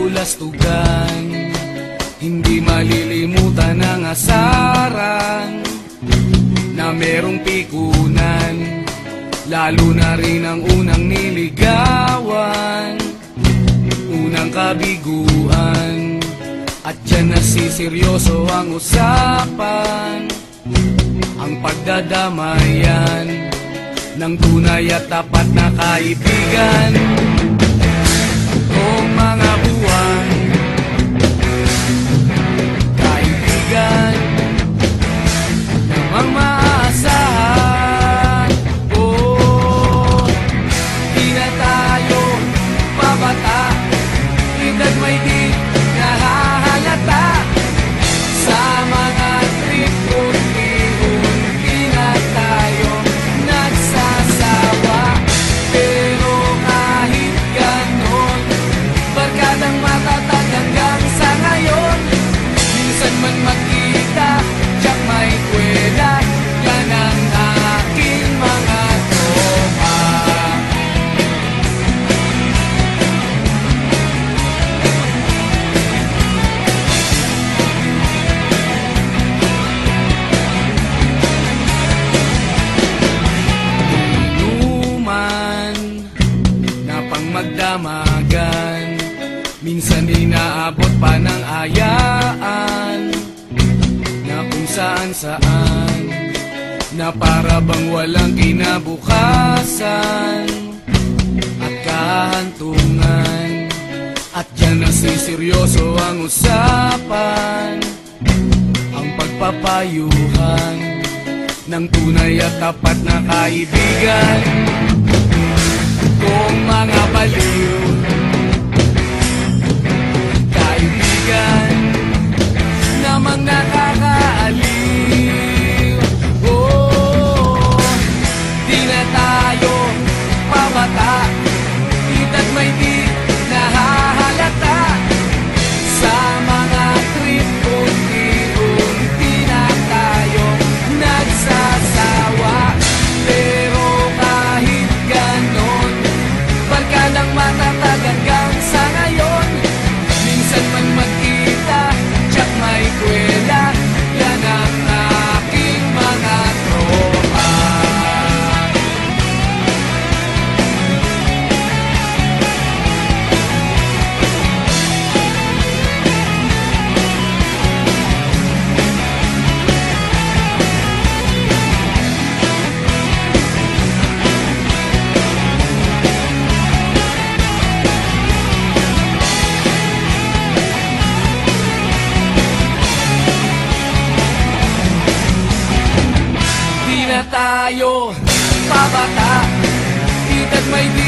kabulastugan. Hindi malilimutan ang asaran na merong pikunan, lalo na rin ang unang niligawan, unang kabiguan. At dyan nasiseryoso ang usapan, ang pagdadamayan ng tunay at tapat na kaibigan. Kung mga buwan, kaibigan namang maaasahan. Oh, di na tayo pabata, edad may di nahahalata. Sa mga trip unti-unti na tayo nagsasawa. Pero kahit ganon, barkadang matatag hanggang sa ngayon. Minsan man magkita, tiyak may kwela, yan ang aking mga tropa. Inuman na pang magdamagan, minsan inaabot pa ng ayaan, na kung saan-saan, na para bang walang kinabukasan at kahantungan. At dyan nasiseryoso ang usapan, ang pagpapayuhan ng tunay at tapat na kaibigan. Kung mga baliw, kaibigan namang nakakaaliw. Oh, di na tayo pabata, edad may di nahahalata. Sa mga trip unti-unti na tayo nagsasawa. Pero kahit ganon, barkadang matatag hanggang sa ngayon. Minsan man magkita, tiyak may kwela, yan ang aking mga tropa. Di na tayo pabata, edad may di